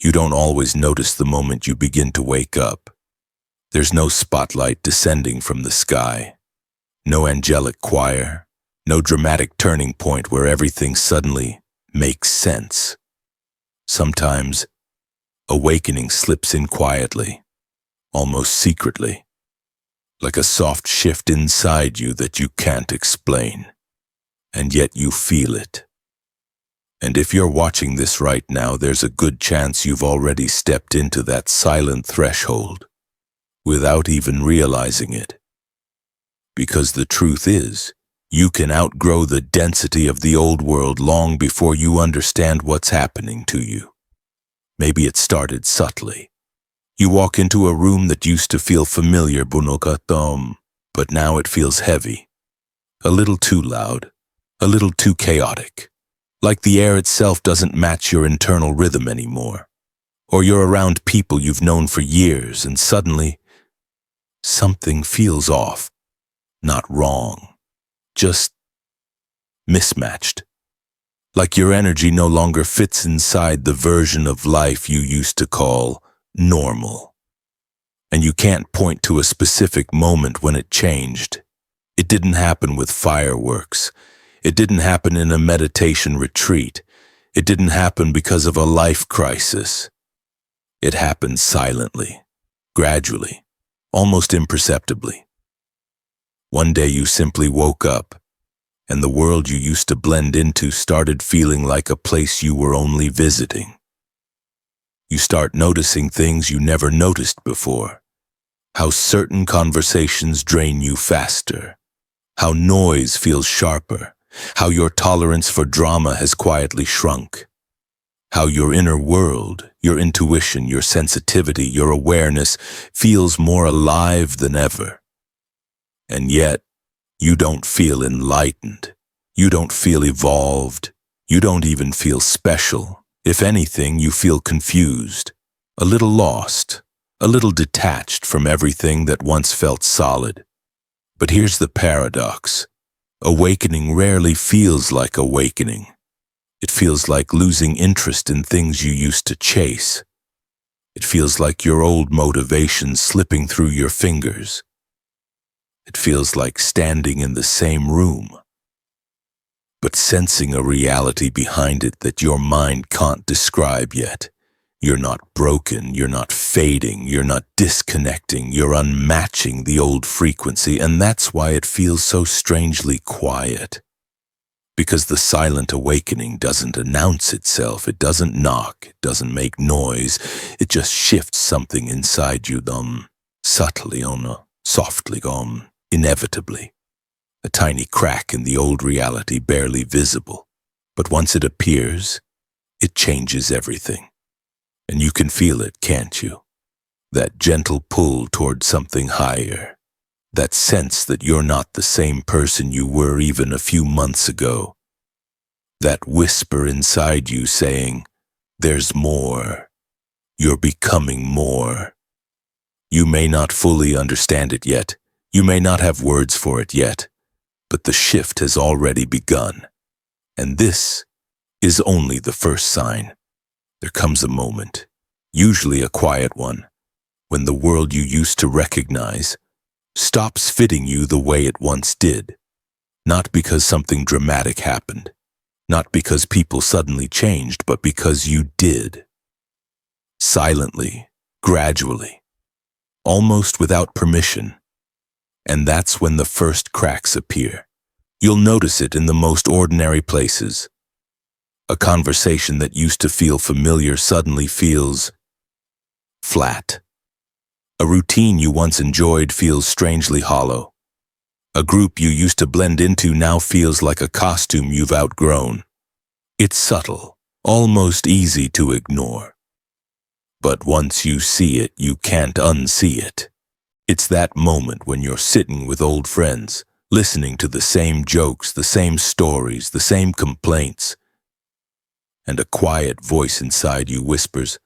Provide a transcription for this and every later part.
You don't always notice the moment you begin to wake up. There's no spotlight descending from the sky, no angelic choir, no dramatic turning point where everything suddenly makes sense. Sometimes, awakening slips in quietly, almost secretly, like a soft shift inside you that you can't explain, and yet you feel it. And if you're watching this right now, there's a good chance you've already stepped into that silent threshold without even realizing it. Because the truth is, you can outgrow the density of the old world long before you understand what's happening to you. Maybe it started subtly. You walk into a room that used to feel familiar, but now it feels heavy, a little too loud, a little too chaotic. Like the air itself doesn't match your internal rhythm anymore. Or you're around people you've known for years and suddenly something feels off. Not wrong, just mismatched. Like your energy no longer fits inside the version of life you used to call normal. And you can't point to a specific moment when it changed. It didn't happen with fireworks. It didn't happen in a meditation retreat. It didn't happen because of a life crisis. It happened silently, gradually, almost imperceptibly. One day you simply woke up, and the world you used to blend into started feeling like a place you were only visiting. You start noticing things you never noticed before. How certain conversations drain you faster. How noise feels sharper. How your tolerance for drama has quietly shrunk. How your inner world, your intuition, your sensitivity, your awareness feels more alive than ever. And yet, you don't feel enlightened. You don't feel evolved. You don't even feel special. If anything, you feel confused, a little lost, a little detached from everything that once felt solid. But here's the paradox. Awakening rarely feels like awakening. It feels like losing interest in things you used to chase. It feels like your old motivations slipping through your fingers. It feels like standing in the same room, but sensing a reality behind it that your mind can't describe yet. You're not broken, you're not fading, you're not disconnecting, you're unmatching the old frequency, and that's why it feels so strangely quiet. Because the silent awakening doesn't announce itself, it doesn't knock, it doesn't make noise, it just shifts something inside you, subtly, softly, inevitably. A tiny crack in the old reality barely visible, but once it appears, it changes everything. And you can feel it, can't you? That gentle pull toward something higher. That sense that you're not the same person you were even a few months ago. That whisper inside you saying, there's more. You're becoming more. You may not fully understand it yet. You may not have words for it yet. But the shift has already begun. And this is only the first sign. There comes a moment, usually a quiet one, when the world you used to recognize stops fitting you the way it once did. Not because something dramatic happened, not because people suddenly changed, but because you did. Silently, gradually, almost without permission. And that's when the first cracks appear. You'll notice it in the most ordinary places. A conversation that used to feel familiar suddenly feels flat. A routine you once enjoyed feels strangely hollow. A group you used to blend into now feels like a costume you've outgrown. It's subtle, almost easy to ignore. But once you see it, you can't unsee it. It's that moment when you're sitting with old friends, listening to the same jokes, the same stories, the same complaints. And a quiet voice inside you whispers,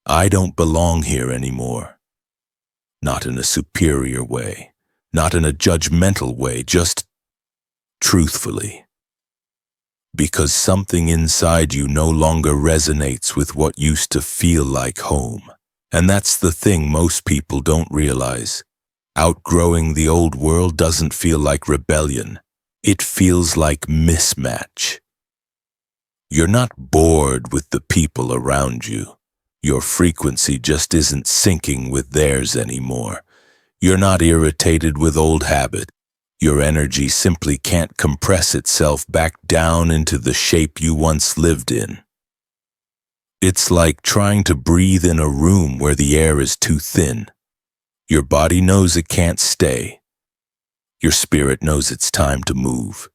I don't belong here anymore. Not in a superior way, not in a judgmental way, just truthfully. Because something inside you no longer resonates with what used to feel like home. And that's the thing most people don't realize. Outgrowing the old world doesn't feel like rebellion. It feels like mismatch. You're not bored with the people around you. Your frequency just isn't syncing with theirs anymore. You're not irritated with old habit. Your energy simply can't compress itself back down into the shape you once lived in. It's like trying to breathe in a room where the air is too thin. Your body knows it can't stay. Your spirit knows it's time to move.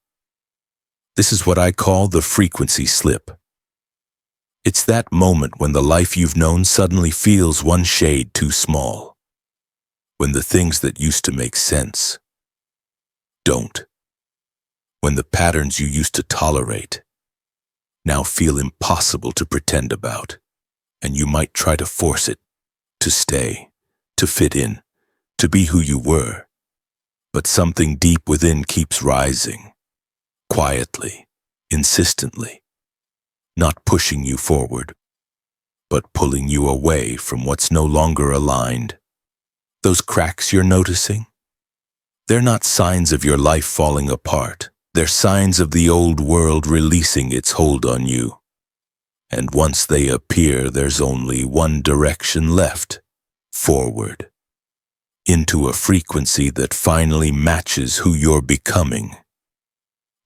This is what I call the frequency slip. It's that moment when the life you've known suddenly feels one shade too small. When the things that used to make sense don't. When the patterns you used to tolerate now feel impossible to pretend about, and you might try to force it, to stay, to fit in, to be who you were. But something deep within keeps rising, quietly, insistently, not pushing you forward, but pulling you away from what's no longer aligned. Those cracks you're noticing? They're not signs of your life falling apart. They're signs of the old world releasing its hold on you. And once they appear, there's only one direction left: forward. Into a frequency that finally matches who you're becoming.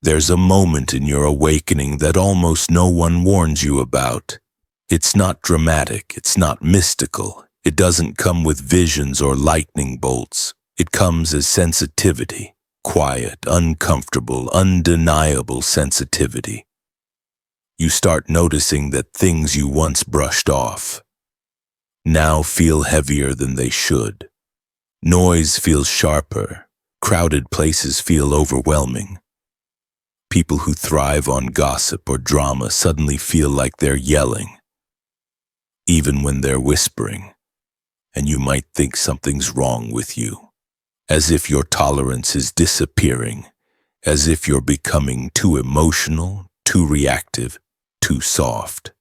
There's a moment in your awakening that almost no one warns you about. It's not dramatic, it's not mystical. It doesn't come with visions or lightning bolts. It comes as sensitivity, quiet, uncomfortable, undeniable sensitivity. You start noticing that things you once brushed off now feel heavier than they should. Noise feels sharper. Crowded places feel overwhelming. People who thrive on gossip or drama suddenly feel like they're yelling, even when they're whispering, and you might think something's wrong with you. As if your tolerance is disappearing, as if you're becoming too emotional, too reactive, too soft.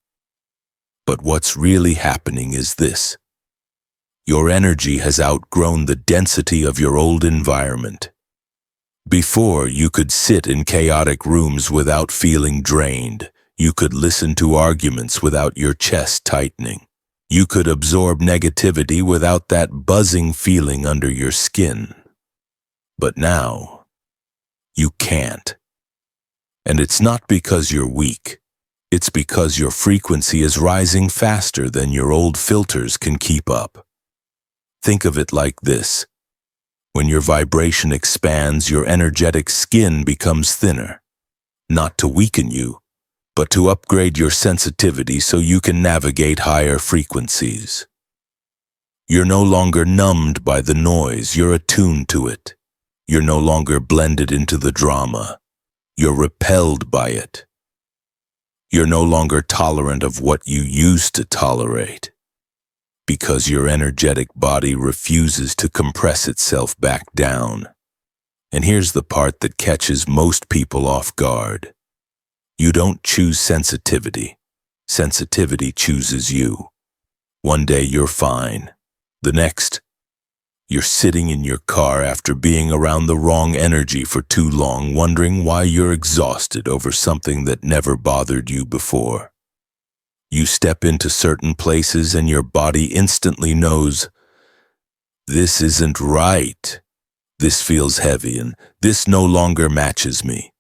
But what's really happening is this. Your energy has outgrown the density of your old environment. Before, you could sit in chaotic rooms without feeling drained. You could listen to arguments without your chest tightening. You could absorb negativity without that buzzing feeling under your skin. But now, you can't. And it's not because you're weak. It's because your frequency is rising faster than your old filters can keep up. Think of it like this. When your vibration expands, your energetic skin becomes thinner. Not to weaken you, but to upgrade your sensitivity so you can navigate higher frequencies. You're no longer numbed by the noise, you're attuned to it. You're no longer blended into the drama. You're repelled by it. You're no longer tolerant of what you used to tolerate, because your energetic body refuses to compress itself back down. And here's the part that catches most people off guard. You don't choose sensitivity. Sensitivity chooses you. One day you're fine. The next, you're sitting in your car after being around the wrong energy for too long, wondering why you're exhausted over something that never bothered you before. You step into certain places and your body instantly knows, this isn't right. This feels heavy and this no longer matches me.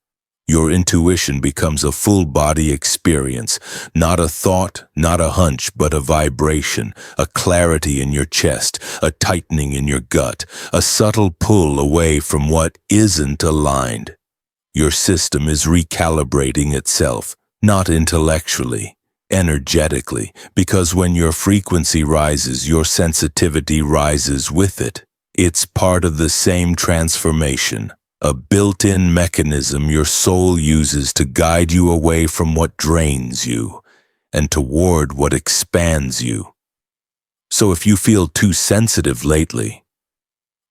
Your intuition becomes a full-body experience, not a thought, not a hunch, but a vibration, a clarity in your chest, a tightening in your gut, a subtle pull away from what isn't aligned. Your system is recalibrating itself, not intellectually, energetically, because when your frequency rises, your sensitivity rises with it. It's part of the same transformation. A built-in mechanism your soul uses to guide you away from what drains you and toward what expands you. So if you feel too sensitive lately,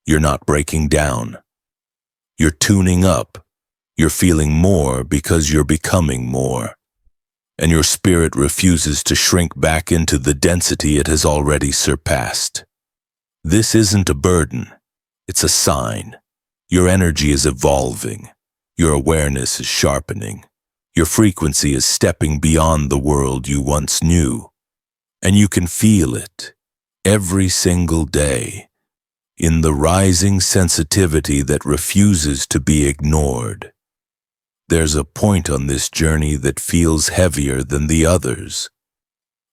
you're not breaking down. You're tuning up. You're feeling more because you're becoming more, and your spirit refuses to shrink back into the density it has already surpassed. This isn't a burden, it's a sign. Your energy is evolving, your awareness is sharpening, your frequency is stepping beyond the world you once knew, and you can feel it every single day in the rising sensitivity that refuses to be ignored. There's a point on this journey that feels heavier than the others.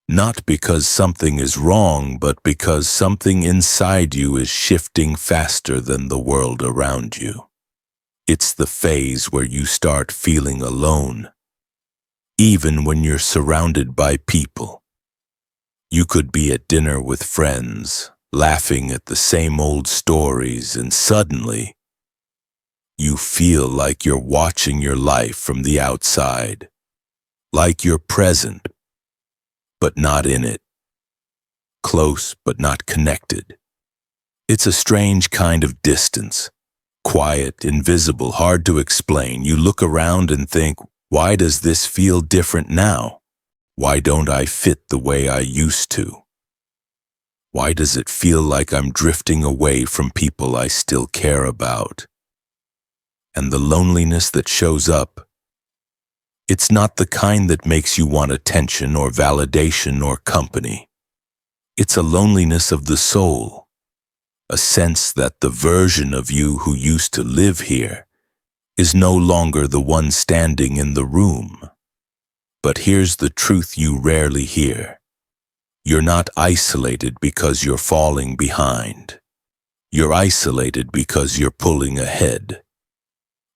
Not because something is wrong, but because something inside you is shifting faster than the world around you. It's the phase where you start feeling alone, even when you're surrounded by people. You could be at dinner with friends, laughing at the same old stories, and suddenly, you feel like you're watching your life from the outside, like you're present, but not in it, close but not connected. It's a strange kind of distance, quiet, invisible, hard to explain. You look around and think, why does this feel different now? Why don't I fit the way I used to? Why does it feel like I'm drifting away from people I still care about? And the loneliness that shows up, it's not the kind that makes you want attention or validation or company. It's a loneliness of the soul, a sense that the version of you who used to live here is no longer the one standing in the room. But here's the truth you rarely hear. You're not isolated because you're falling behind. You're isolated because you're pulling ahead.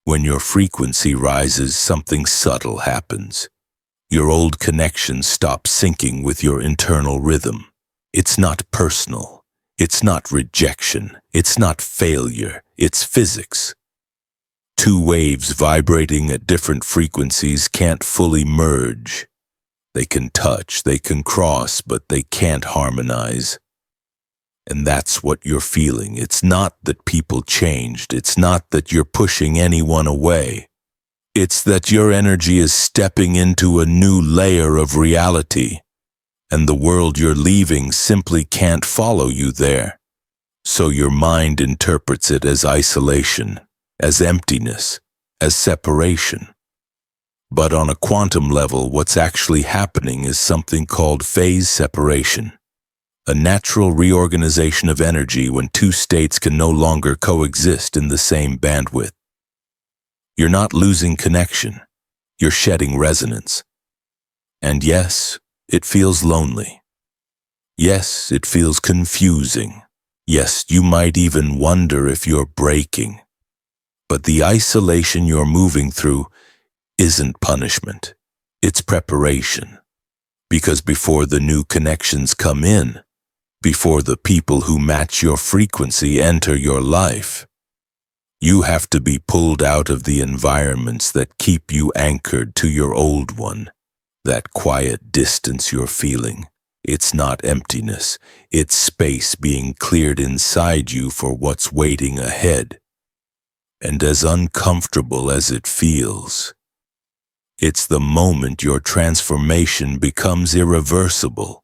When your frequency rises, something subtle happens. Your old connections stop syncing with your internal rhythm. It's not personal. It's not rejection. It's not failure. It's physics. Two waves vibrating at different frequencies can't fully merge. They can touch, they can cross, but they can't harmonize. And that's what you're feeling. It's not that people changed. It's not that you're pushing anyone away. It's that your energy is stepping into a new layer of reality, and the world you're leaving simply can't follow you there. So your mind interprets it as isolation, as emptiness, as separation. But on a quantum level, what's actually happening is something called phase separation. A natural reorganization of energy when two states can no longer coexist in the same bandwidth. You're not losing connection, you're shedding resonance. And yes, it feels lonely. Yes, it feels confusing. Yes, you might even wonder if you're breaking. But the isolation you're moving through isn't punishment, it's preparation. Because before the new connections come in, before the people who match your frequency enter your life, you have to be pulled out of the environments that keep you anchored to your old one. That quiet distance you're feeling, it's not emptiness, it's space being cleared inside you for what's waiting ahead. And as uncomfortable as it feels, it's the moment your transformation becomes irreversible.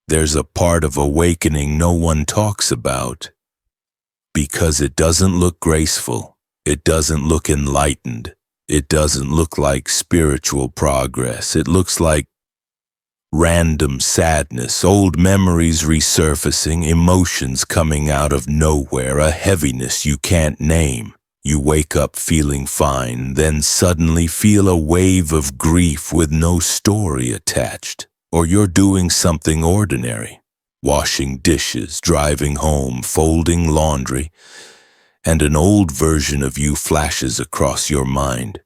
There's a part of awakening no one talks about, because it doesn't look graceful, it doesn't look enlightened, it doesn't look like spiritual progress. It looks like random sadness, old memories resurfacing, emotions coming out of nowhere, a heaviness you can't name. You wake up feeling fine, then suddenly feel a wave of grief with no story attached. Or you're doing something ordinary, washing dishes, driving home, folding laundry, and an old version of you flashes across your mind.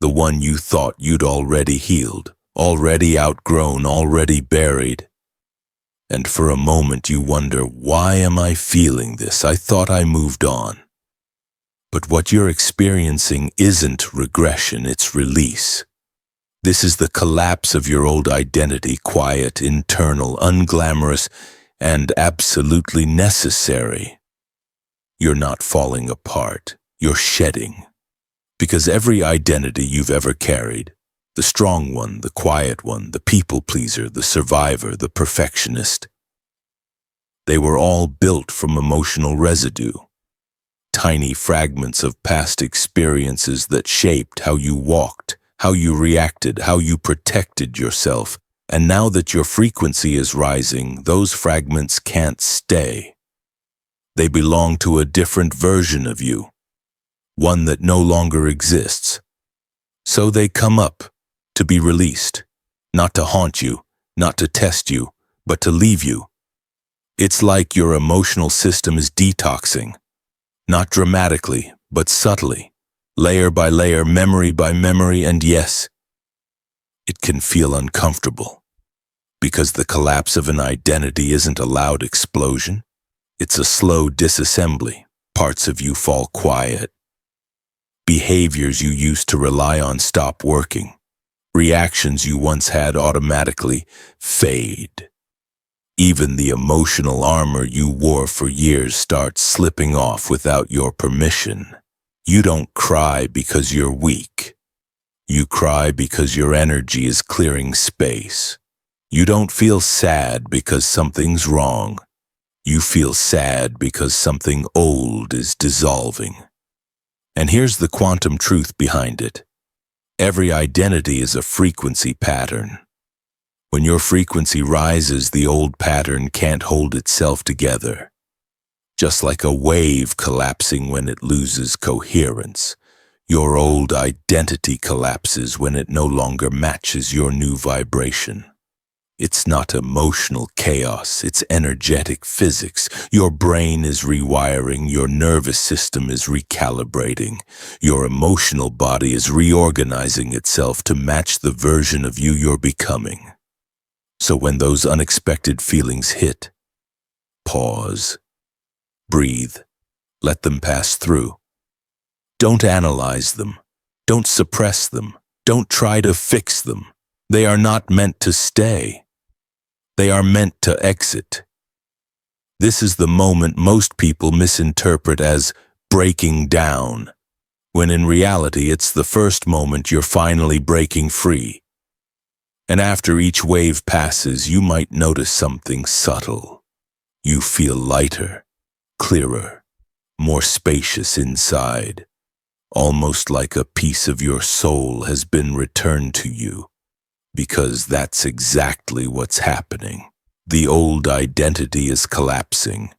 The one you thought you'd already healed, already outgrown, already buried. And for a moment you wonder, why am I feeling this? I thought I moved on. But what you're experiencing isn't regression, it's release. This is the collapse of your old identity, quiet, internal, unglamorous, and absolutely necessary. You're not falling apart, you're shedding. Because every identity you've ever carried, the strong one, the quiet one, the people pleaser, the survivor, the perfectionist, they were all built from emotional residue, tiny fragments of past experiences that shaped how you walked, how you reacted, how you protected yourself. And now that your frequency is rising, those fragments can't stay. They belong to a different version of you, one that no longer exists. So they come up to be released, not to haunt you, not to test you, but to leave you. It's like your emotional system is detoxing, not dramatically, but subtly, layer by layer, memory by memory, and yes, it can feel uncomfortable, because the collapse of an identity isn't a loud explosion. It's a slow disassembly. Parts of you fall quiet. Behaviors you used to rely on stop working. Reactions you once had automatically fade. Even the emotional armor you wore for years starts slipping off without your permission. You don't cry because you're weak. You cry because your energy is clearing space. You don't feel sad because something's wrong. You feel sad because something old is dissolving. And here's the quantum truth behind it. Every identity is a frequency pattern. When your frequency rises, the old pattern can't hold itself together. Just like a wave collapsing when it loses coherence, your old identity collapses when it no longer matches your new vibration. It's not emotional chaos, it's energetic physics. Your brain is rewiring, your nervous system is recalibrating, your emotional body is reorganizing itself to match the version of you you're becoming. So when those unexpected feelings hit, pause, breathe, let them pass through. Don't analyze them, don't suppress them, don't try to fix them. They are not meant to stay. They are meant to exit. This is the moment most people misinterpret as breaking down, when in reality it's the first moment you're finally breaking free. And after each wave passes, you might notice something subtle. You feel lighter, clearer, more spacious inside, almost like a piece of your soul has been returned to you. Because that's exactly what's happening. The old identity is collapsing,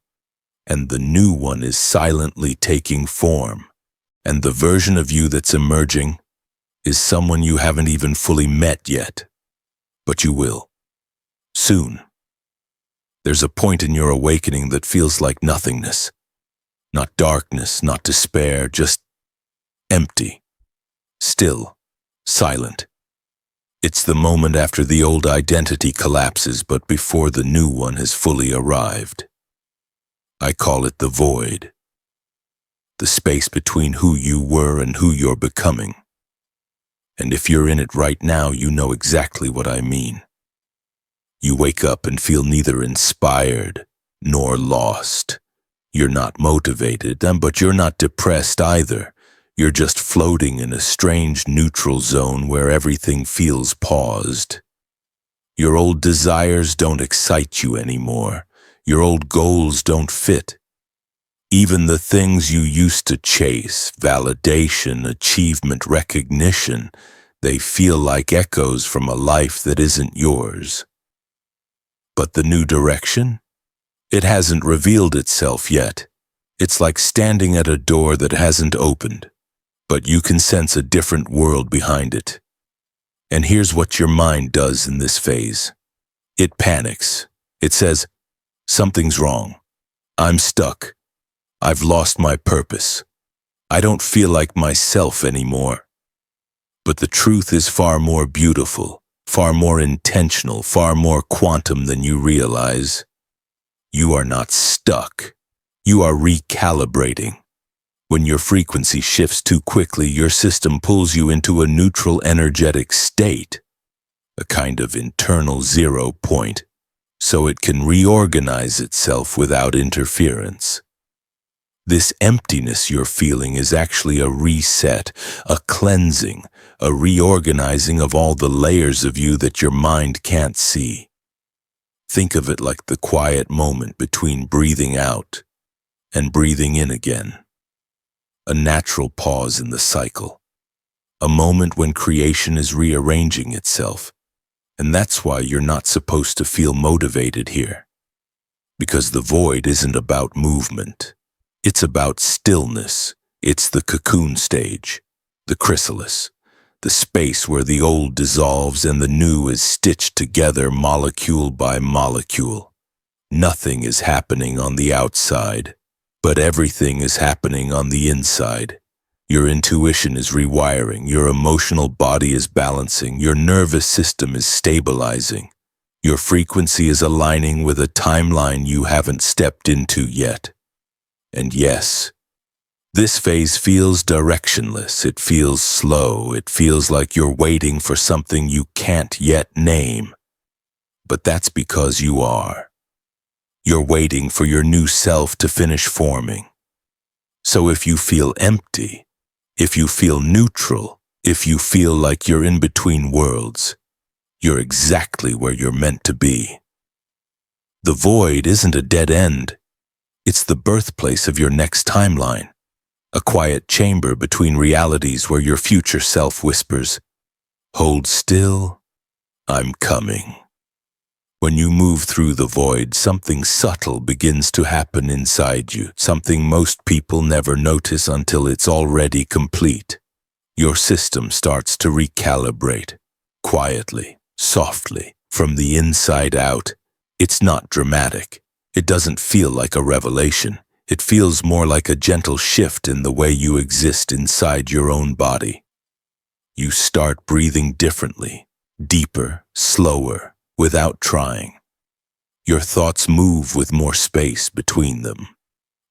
and the new one is silently taking form. And the version of you that's emerging is someone you haven't even fully met yet. But you will. Soon. There's a point in your awakening that feels like nothingness. Not darkness, not despair, just empty, still, silent. It's the moment after the old identity collapses, but before the new one has fully arrived. I call it the void. The space between who you were and who you're becoming. And if you're in it right now, you know exactly what I mean. You wake up and feel neither inspired nor lost. You're not motivated, but you're not depressed either. You're just floating in a strange neutral zone where everything feels paused. Your old desires don't excite you anymore. Your old goals don't fit. Even the things you used to chase, validation, achievement, recognition, they feel like echoes from a life that isn't yours. But the new direction? It hasn't revealed itself yet. It's like standing at a door that hasn't opened, but you can sense a different world behind it. And here's what your mind does in this phase. It panics. It says, something's wrong. I'm stuck. I've lost my purpose. I don't feel like myself anymore. But the truth is far more beautiful, far more intentional, far more quantum than you realize. You are not stuck. You are recalibrating. When your frequency shifts too quickly, your system pulls you into a neutral energetic state, a kind of internal zero point, so it can reorganize itself without interference. This emptiness you're feeling is actually a reset, a cleansing, a reorganizing of all the layers of you that your mind can't see. Think of it like the quiet moment between breathing out and breathing in again. A natural pause in the cycle. A moment when creation is rearranging itself. And that's why you're not supposed to feel motivated here. Because the void isn't about movement. It's about stillness. It's the cocoon stage, the chrysalis, the space where the old dissolves and the new is stitched together molecule by molecule. Nothing is happening on the outside, but everything is happening on the inside. Your intuition is rewiring, your emotional body is balancing, your nervous system is stabilizing. Your frequency is aligning with a timeline you haven't stepped into yet. And yes, this phase feels directionless, it feels slow, it feels like you're waiting for something you can't yet name. But that's because you are. You're waiting for your new self to finish forming. So if you feel empty, if you feel neutral, if you feel like you're in between worlds, you're exactly where you're meant to be. The void isn't a dead end. It's the birthplace of your next timeline, a quiet chamber between realities where your future self whispers, "Hold still, I'm coming." When you move through the void, something subtle begins to happen inside you, something most people never notice until it's already complete. Your system starts to recalibrate, quietly, softly, from the inside out. It's not dramatic. It doesn't feel like a revelation. It feels more like a gentle shift in the way you exist inside your own body. You start breathing differently, deeper, slower, without trying. Your thoughts move with more space between them.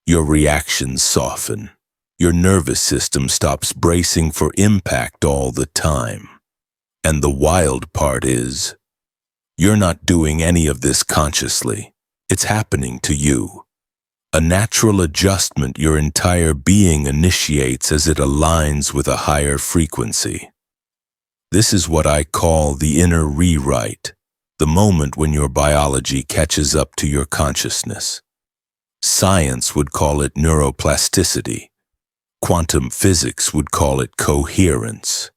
Your reactions soften. Your nervous system stops bracing for impact all the time. And the wild part is, you're not doing any of this consciously. It's happening to you. A natural adjustment your entire being initiates as it aligns with a higher frequency. This is what I call the inner rewrite, the moment when your biology catches up to your consciousness. Science would call it neuroplasticity. Quantum physics would call it coherence.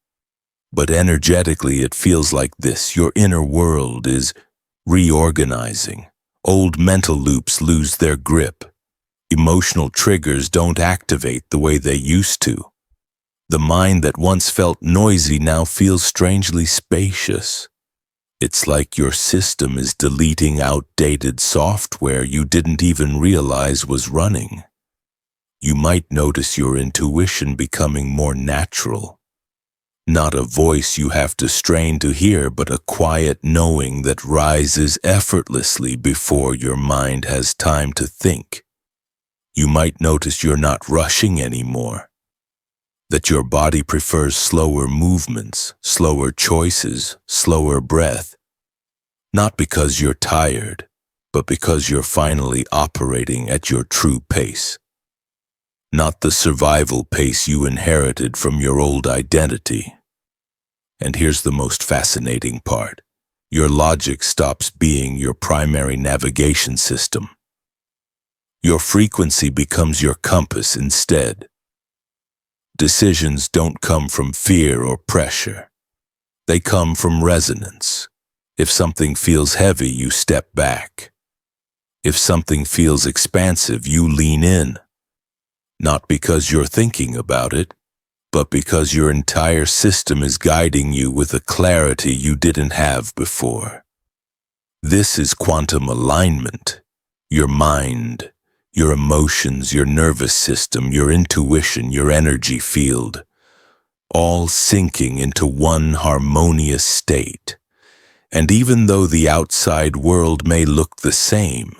But energetically it feels like this. Your inner world is reorganizing. Old mental loops lose their grip. Emotional triggers don't activate the way they used to. The mind that once felt noisy now feels strangely spacious. It's like your system is deleting outdated software you didn't even realize was running. You might notice your intuition becoming more natural. Not a voice you have to strain to hear, but a quiet knowing that rises effortlessly before your mind has time to think. You might notice you're not rushing anymore, that your body prefers slower movements, slower choices, slower breath. Not because you're tired, but because you're finally operating at your true pace. Not the survival pace you inherited from your old identity. And here's the most fascinating part. Your logic stops being your primary navigation system. Your frequency becomes your compass instead. Decisions don't come from fear or pressure. They come from resonance. If something feels heavy, you step back. If something feels expansive, you lean in. Not because you're thinking about it, but because your entire system is guiding you with a clarity you didn't have before. This is quantum alignment. Your mind, your emotions, your nervous system, your intuition, your energy field, all syncing into one harmonious state. And even though the outside world may look the same,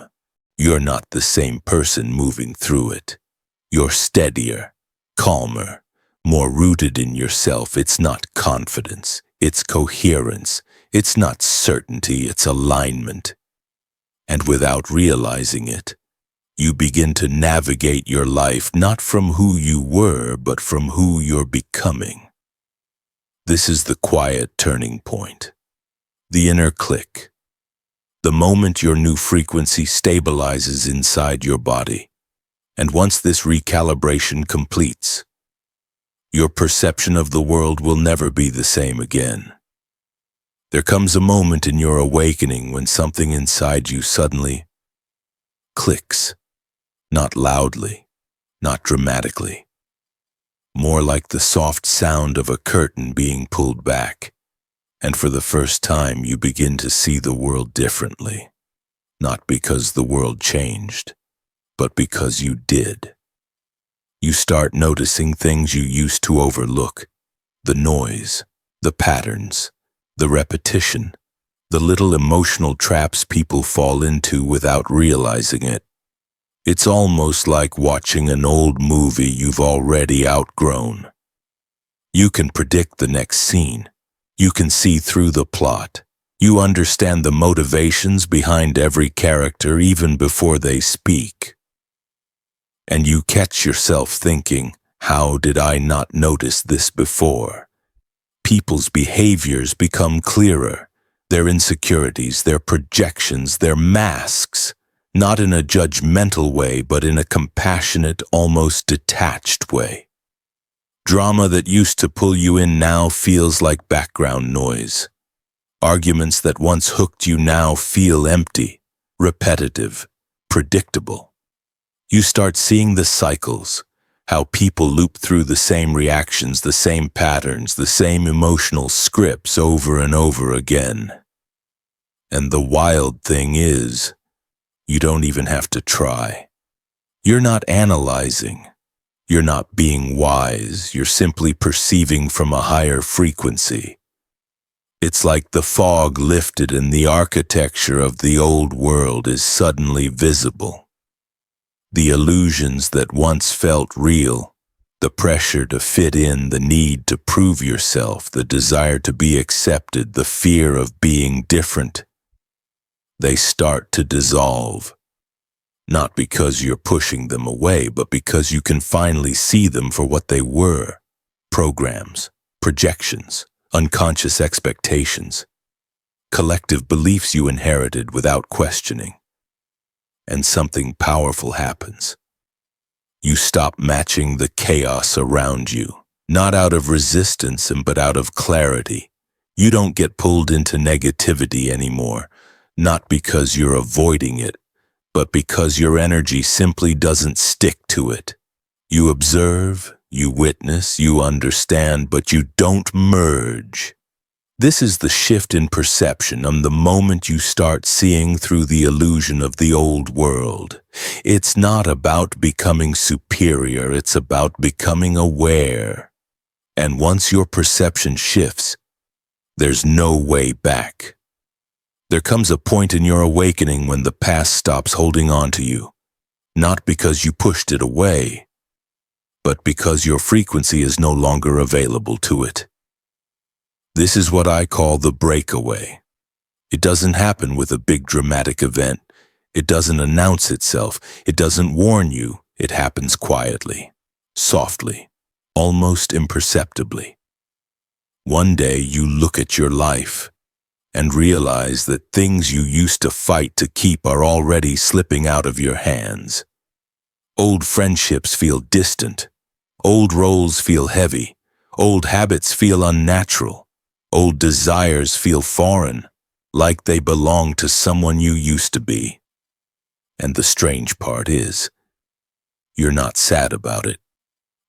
you're not the same person moving through it. You're steadier, calmer, more rooted in yourself. It's not confidence, it's coherence. It's not certainty, it's alignment. And without realizing it, You begin to navigate your life not from who you were, but from who you're becoming. This is the quiet turning point, the inner click, the moment your new frequency stabilizes inside your body. And once this recalibration completes, your perception of the world will never be the same again. There comes a moment in your awakening when something inside you suddenly clicks, not loudly, not dramatically, more like the soft sound of a curtain being pulled back. And for the first time, you begin to see the world differently, not because the world changed, but because you did. You start noticing things you used to overlook, the noise, the patterns, the repetition, the little emotional traps people fall into without realizing it. It's almost like watching an old movie you've already outgrown. You can predict the next scene. You can see through the plot. You understand the motivations behind every character even before they speak. And you catch yourself thinking, how did I not notice this before? People's behaviors become clearer. Their insecurities, their projections, their masks. Not in a judgmental way, but in a compassionate, almost detached way. Drama that used to pull you in now feels like background noise. Arguments that once hooked you now feel empty, repetitive, predictable. You start seeing the cycles, how people loop through the same reactions, the same patterns, the same emotional scripts over and over again. And the wild thing is, you don't even have to try. You're not analyzing. You're not being wise. You're simply perceiving from a higher frequency. It's like the fog lifted and the architecture of the old world is suddenly visible. The illusions that once felt real, the pressure to fit in, the need to prove yourself, the desire to be accepted, the fear of being different, they start to dissolve. Not because you're pushing them away, but because you can finally see them for what they were. Programs, projections, unconscious expectations, collective beliefs you inherited without questioning. And something powerful happens. You stop matching the chaos around you, not out of resistance, but out of clarity. You don't get pulled into negativity anymore, not because you're avoiding it, but because your energy simply doesn't stick to it. You observe, you witness, you understand, but you don't merge. This is the shift in perception on the moment you start seeing through the illusion of the old world. It's not about becoming superior, it's about becoming aware. And once your perception shifts, there's no way back. There comes a point in your awakening when the past stops holding on to you, not because you pushed it away, but because your frequency is no longer available to it. This is what I call the breakaway. It doesn't happen with a big dramatic event. It doesn't announce itself. It doesn't warn you. It happens quietly, softly, almost imperceptibly. One day you look at your life and realize that things you used to fight to keep are already slipping out of your hands. Old friendships feel distant. Old roles feel heavy. Old habits feel unnatural. Old desires feel foreign, like they belong to someone you used to be. And the strange part is, you're not sad about it.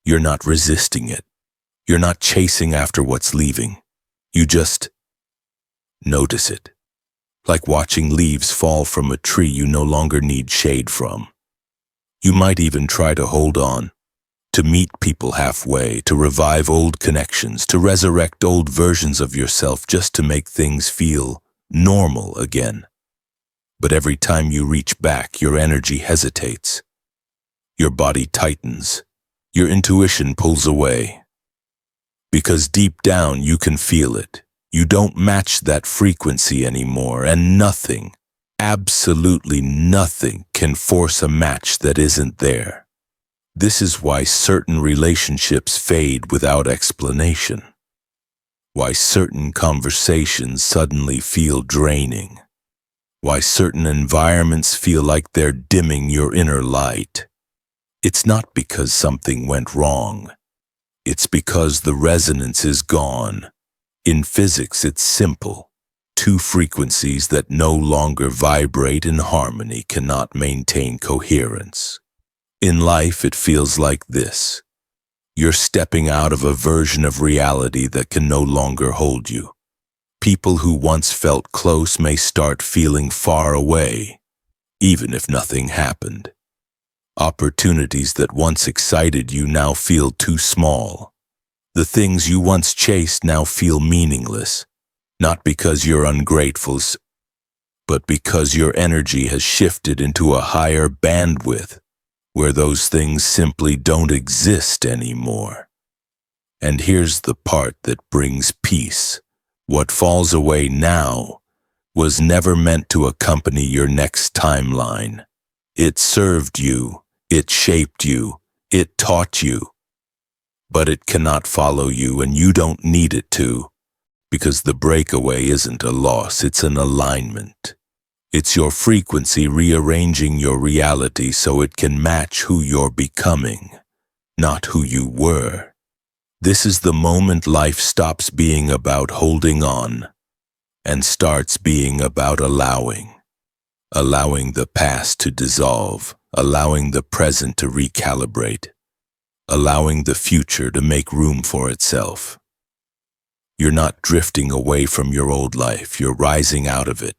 You're not resisting it. You're not chasing after what's leaving. You just notice it, like watching leaves fall from a tree you no longer need shade from. You might even try to hold on, to meet people halfway, to revive old connections, to resurrect old versions of yourself just to make things feel normal again. But every time you reach back, your energy hesitates. Your body tightens. Your intuition pulls away. Because deep down you can feel it. You don't match that frequency anymore, and nothing, Absolutely nothing can force a match that isn't there. This is why certain relationships fade without explanation. Why certain conversations suddenly feel draining. Why certain environments feel like they're dimming your inner light. It's not because something went wrong. It's because the resonance is gone. In physics, it's simple. Two frequencies that no longer vibrate in harmony cannot maintain coherence. In life, it feels like this. You're stepping out of a version of reality that can no longer hold you. People who once felt close may start feeling far away, even if nothing happened. Opportunities that once excited you now feel too small. The things you once chased now feel meaningless, not because you're ungrateful, but because your energy has shifted into a higher bandwidth, where those things simply don't exist anymore. And here's the part that brings peace. What falls away now was never meant to accompany your next timeline. It served you, it shaped you, it taught you. But it cannot follow you, and you don't need it to, because the breakaway isn't a loss, it's an alignment. It's your frequency rearranging your reality so it can match who you're becoming, not who you were. This is the moment life stops being about holding on and starts being about allowing. Allowing the past to dissolve, allowing the present to recalibrate, allowing the future to make room for itself. You're not drifting away from your old life, you're rising out of it.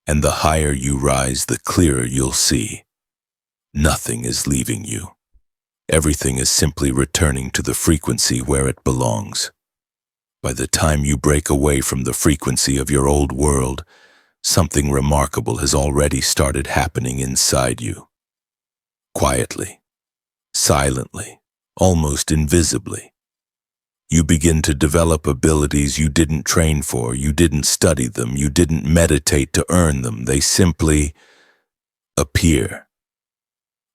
And the higher you rise, the clearer you'll see. Nothing is leaving you. Everything is simply returning to the frequency where it belongs. By the time you break away from the frequency of your old world, something remarkable has already started happening inside you. Quietly, silently, almost invisibly. You begin to develop abilities you didn't train for, you didn't study them, you didn't meditate to earn them. They simply appear.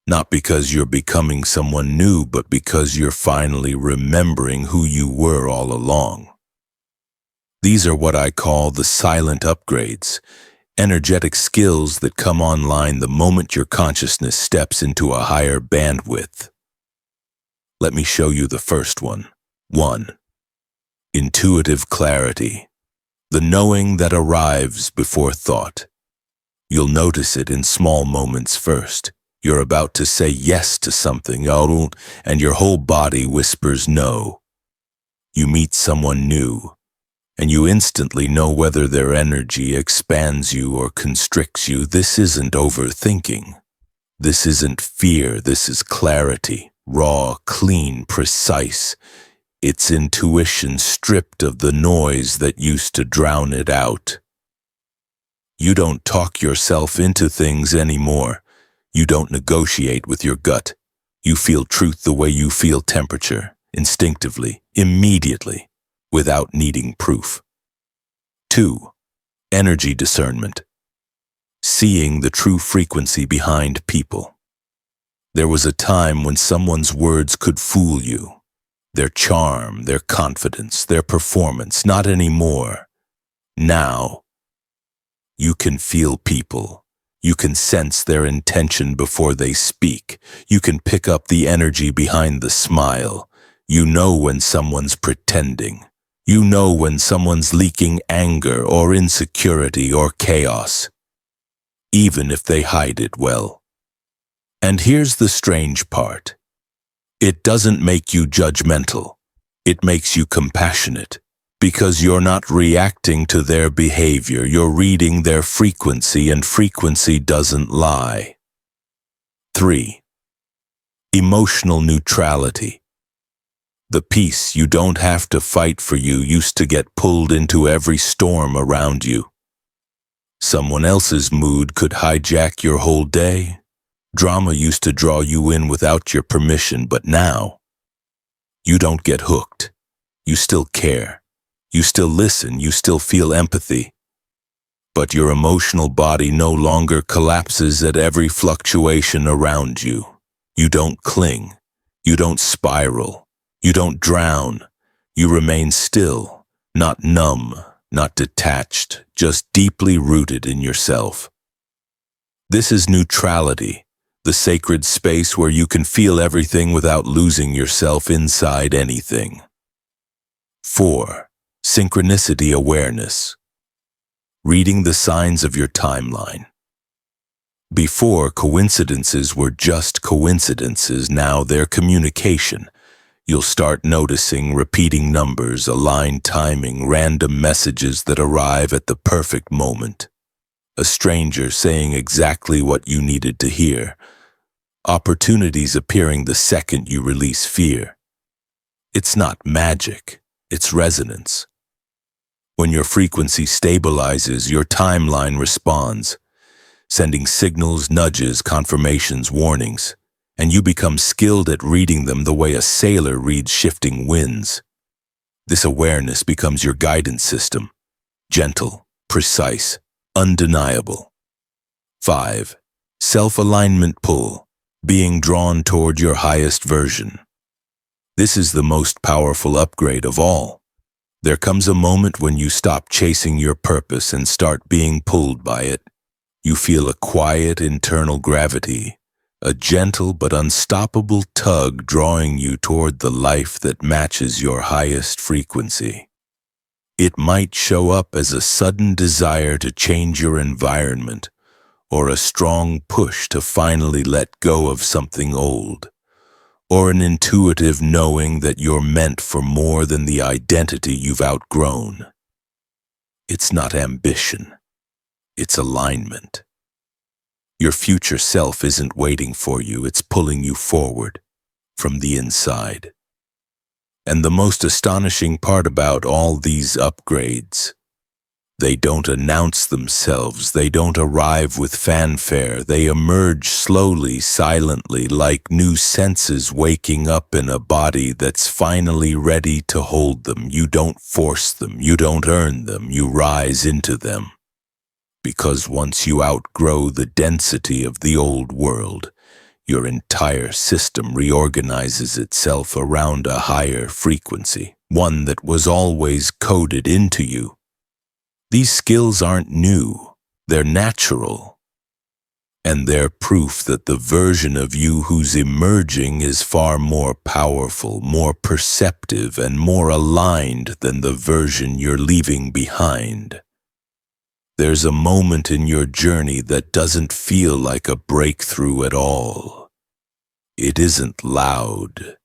Not because you're becoming someone new, but because you're finally remembering who you were all along. These are what I call the silent upgrades, energetic skills that come online the moment your consciousness steps into a higher bandwidth. Let me show you the first one. 1. Intuitive clarity, the knowing that arrives before thought. You'll notice it in small moments first. You're about to say yes to something, and your whole body whispers no. You meet someone new, and you instantly know whether their energy expands you or constricts you. This isn't overthinking. This isn't fear, this is clarity, raw, clean, precise. It's intuition stripped of the noise that used to drown it out. You don't talk yourself into things anymore. You don't negotiate with your gut. You feel truth the way you feel temperature, instinctively, immediately, without needing proof. 2. Energy discernment. Seeing the true frequency behind people. There was a time when someone's words could fool you. Their charm, their confidence, their performance, not anymore. Now, you can feel people. You can sense their intention before they speak. You can pick up the energy behind the smile. You know when someone's pretending. You know when someone's leaking anger or insecurity or chaos, even if they hide it well. And here's the strange part. It doesn't make you judgmental. It makes you compassionate, because you're not reacting to their behavior. You're reading their frequency, and frequency doesn't lie. 3. Emotional neutrality. The peace you don't have to fight for you used to get pulled into every storm around you. Someone else's mood could hijack your whole day. Drama used to draw you in without your permission, but now, you don't get hooked. You still care. You still listen. You still feel empathy. But your emotional body no longer collapses at every fluctuation around you. You don't cling. You don't spiral. You don't drown. You remain still, not numb, not detached, just deeply rooted in yourself. This is neutrality, the sacred space where you can feel everything without losing yourself inside anything. 4. Synchronicity awareness. Reading the signs of your timeline. Before, coincidences were just coincidences, now they're communication. You'll start noticing repeating numbers, aligned timing, random messages that arrive at the perfect moment. A stranger saying exactly what you needed to hear. Opportunities appearing the second you release fear. It's not magic, it's resonance. When your frequency stabilizes, your timeline responds, sending signals, nudges, confirmations, warnings, and you become skilled at reading them the way a sailor reads shifting winds. This awareness becomes your guidance system, gentle, precise, undeniable. 5. Self-alignment pull, being drawn toward your highest version. This is the most powerful upgrade of all. There comes a moment when you stop chasing your purpose and start being pulled by it. You feel a quiet internal gravity, a gentle but unstoppable tug drawing you toward the life that matches your highest frequency. It might show up as a sudden desire to change your environment, or a strong push to finally let go of something old, or an intuitive knowing that you're meant for more than the identity you've outgrown. It's not ambition, it's alignment. Your future self isn't waiting for you, it's pulling you forward from the inside. And the most astonishing part about all these upgrades, they don't announce themselves, they don't arrive with fanfare, they emerge slowly, silently, like new senses waking up in a body that's finally ready to hold them. You don't force them, you don't earn them, you rise into them. Because once you outgrow the density of the old world, your entire system reorganizes itself around a higher frequency, one that was always coded into you. These skills aren't new, they're natural. And they're proof that the version of you who's emerging is far more powerful, more perceptive, and more aligned than the version you're leaving behind. There's a moment in your journey that doesn't feel like a breakthrough at all. It isn't loud,